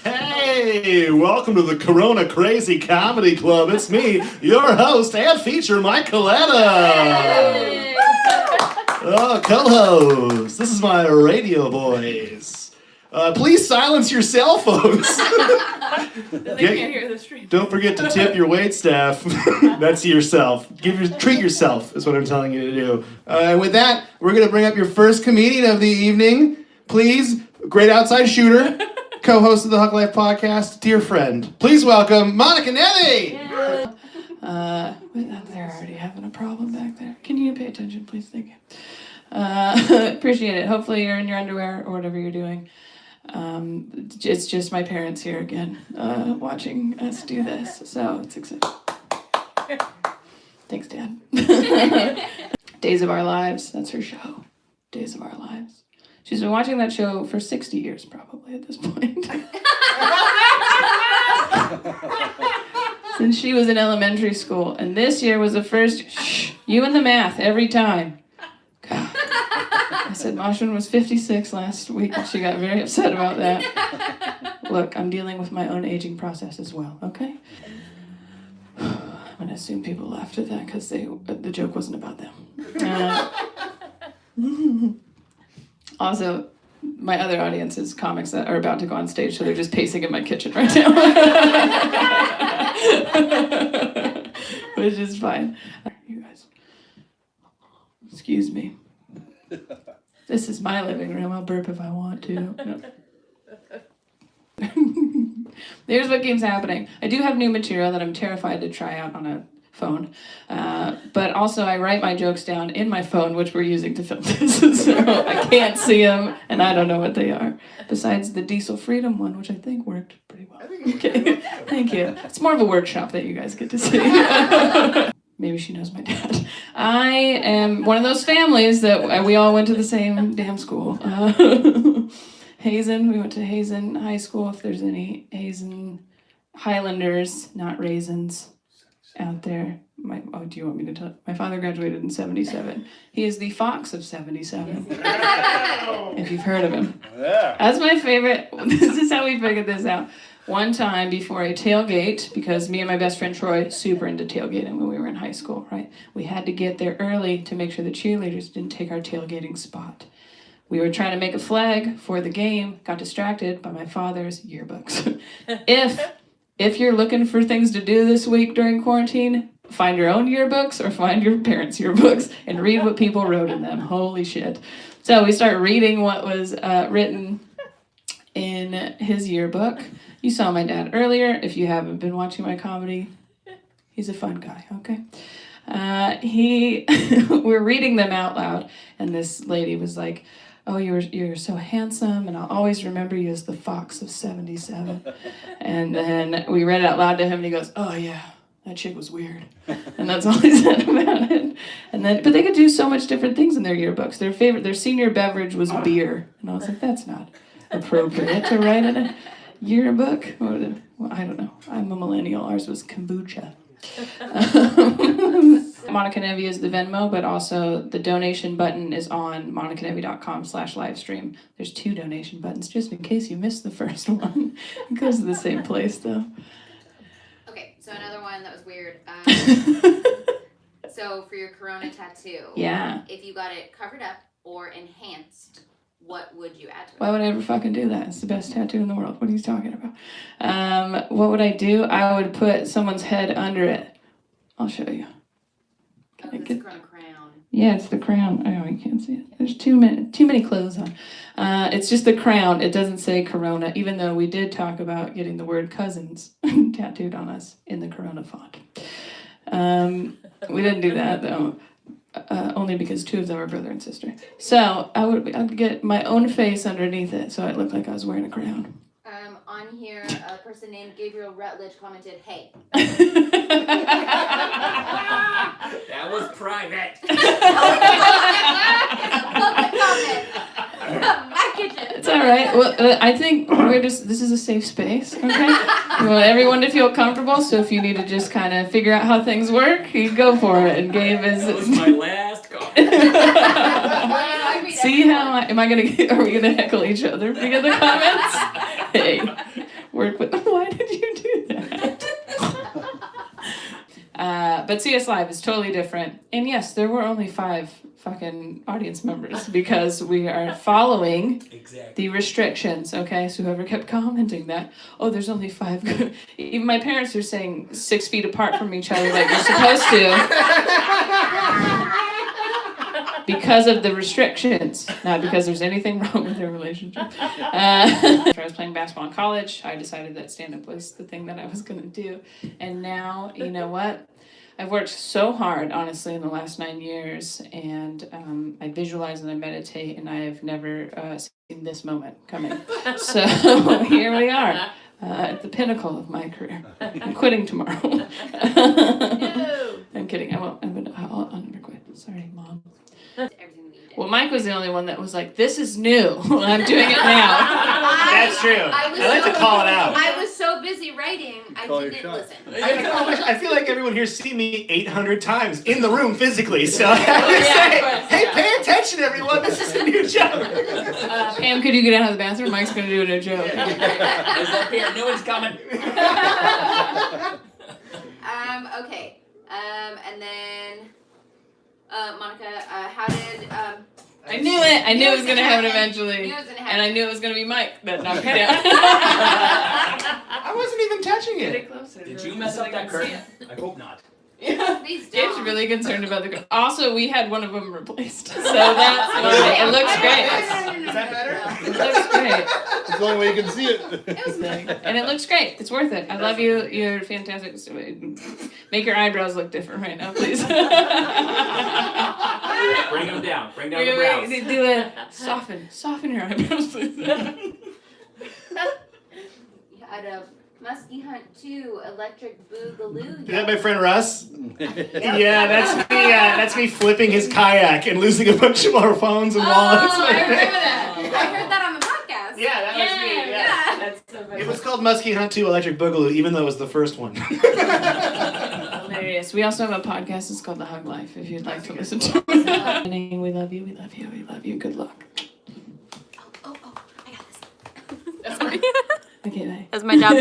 Hey, welcome to the Corona Crazy Comedy Club. It's me, your host and feature, Mike Coletta. Oh, co-host. This is my radio voice. Please silence your cell phones. They can't hear the stream. Don't forget to tip your wait staff. That's yourself. Treat yourself is what I'm telling you to do. And with that, we're going to bring up your first comedian of the evening. Please, great outside shooter, co-host of the Huck Life podcast, dear friend. Please welcome Monica Nevi. Yeah. They're already having a problem back there. Can you pay attention, please? Thank you. Appreciate it. Hopefully you're in your underwear or whatever you're doing. It's just my parents here again, watching us do this, so it's exciting. Thanks, Dad. Days of Our Lives, that's her show. Days of Our Lives. She's been watching that show for 60 years, probably, at this point. Since she was in elementary school, and this year was the first, you and the math, every time. God. I said Mashwin was 56 last week, and she got very upset about that. Look, I'm dealing with my own aging process as well, okay? I'm going to assume people laughed at that because the joke wasn't about them. Also, my other audience is comics that are about to go on stage, so they're just pacing in my kitchen right now. Which is fine. You guys, excuse me. This is my living room. I'll burp if I want to. No. Here's what keeps happening. I do have new material that I'm terrified to try out on a phone. But also I write my jokes down in my phone, which we're using to film this. So I can't see them, and I don't know what they are. Besides the Diesel Freedom one, which I think worked pretty well. Okay, thank you. It's more of a workshop that you guys get to see. Maybe she knows my dad. I am one of those families that we all went to the same damn school. Hazen, we went to Hazen High School, if there's any Hazen Highlanders, not raisins, out there. Do you want me to tell? My father graduated in 1977. He is the Fox of 1977. If you've heard of him. Yeah. That's my favorite. This is how we figured this out. One time before a tailgate, because me and my best friend Troy, super into tailgating when we were in high school, right? We had to get there early to make sure the cheerleaders didn't take our tailgating spot. We were trying to make a flag for the game, got distracted by my father's yearbooks. If you're looking for things to do this week during quarantine, find your own yearbooks or find your parents' yearbooks and read what people wrote in them. Holy shit. So we start reading what was written in his yearbook. You saw my dad earlier. If you haven't been watching my comedy, he's a fun guy, okay? We're reading them out loud, and this lady was like, "Oh, you're so handsome, and I'll always remember you as the Fox of 1977. And then we read it out loud to him, and he goes, "Oh yeah, that chick was weird." And that's all he said about it. But they could do so much different things in their yearbooks. Their senior beverage was beer, and I was like, that's not appropriate to write in a yearbook. Well, I don't know. I'm a millennial. Ours was kombucha. Monica Nevi is the Venmo, but also the donation button is on monicanevi.com/livestream. There's 2 donation buttons, just in case you missed the first one. It goes to the same place, though. Okay, so another one that was weird. So for your Corona tattoo, Yeah. if you got it covered up or enhanced, what would you add to it? Why would I ever fucking do that? It's the best tattoo in the world. What are you talking about? What would I do? I would put someone's head under it. I'll show you. Oh, it's a crown. Yeah, it's the crown. Oh, you can't see it. There's too many clothes on. It's just the crown. It doesn't say Corona, even though we did talk about getting the word cousins tattooed on us in the Corona font. We didn't do that, though. Only because 2 of them are brother and sister. So I'd get my own face underneath it, so it looked like I was wearing a crown. On here, a person named Gabriel Rutledge commented, "Hey." That was private. My kitchen. It's all right. Well, I think this is a safe space, okay? We want everyone to feel comfortable, so if you need to just kind of figure out how things work, you go for it. And Gabe is... That was my last comment. See how are we gonna heckle each other because of the comments? Hey, work with. Why did you do that? But CS Live is totally different. And yes, there were only 5 fucking audience members because we are following the restrictions, okay? So whoever kept commenting that, oh, there's only 5. Even my parents are saying 6 feet apart from each other like you're supposed to. Because of the restrictions, not because there's anything wrong with their relationship. I was playing basketball in college. I decided that stand-up was the thing that I was going to do. And now, you know what? I've worked so hard, honestly, in the last 9 years, and I visualize and I meditate, and I have never seen this moment coming. So here we are, at the pinnacle of my career. I'm quitting tomorrow. No. I'm kidding. I'll never quit. Sorry, Mom. Everything that you did. Well, Mike was the only one that was like, this is new. I'm doing it now. That's true. I like to call it out. I was so busy writing, I Call your didn't shot. listen. I feel like everyone here's seen me 800 times in the room physically, so I would Yeah, say, of course, hey, yeah. pay attention, everyone. This is a new joke. Pam, could you get out of the bathroom? Mike's going to do a new joke. There's up here. No one's coming. Okay. And then, Monica, how did, I knew it. I knew it was going to happen Knew eventually. it was gonna And I knew it was going to be Mike that knocked me down. I wasn't even touching it. Closer. Did you mess up that curtain? I hope not. Yeah. Please Dave's don't. really concerned about the. Also, we had one of them replaced, so that's why it looks great. Is that better? It looks great, It's the only way you can see it. and it looks great. It's worth it. I love you. You're fantastic. Make your eyebrows look different right now, please. Bring them down. Bring down the brows. Do a soften your eyebrows, please. You had a Muskie Hunt 2 Electric Boogaloo. Is that my friend Russ? Yeah, that's me flipping his kayak and losing a bunch of our phones and wallets. Oh, I remember that. I heard that on the podcast. Yeah, that was me. Yeah. That's so funny. It was called Muskie Hunt 2 Electric Boogaloo, even though it was the first one. Hilarious. We also have a podcast. It's called The Hug Life. If you'd like to listen to it. We love you. We love you. We love you. Good luck. Oh, I got this. Okay, bye. That's my job.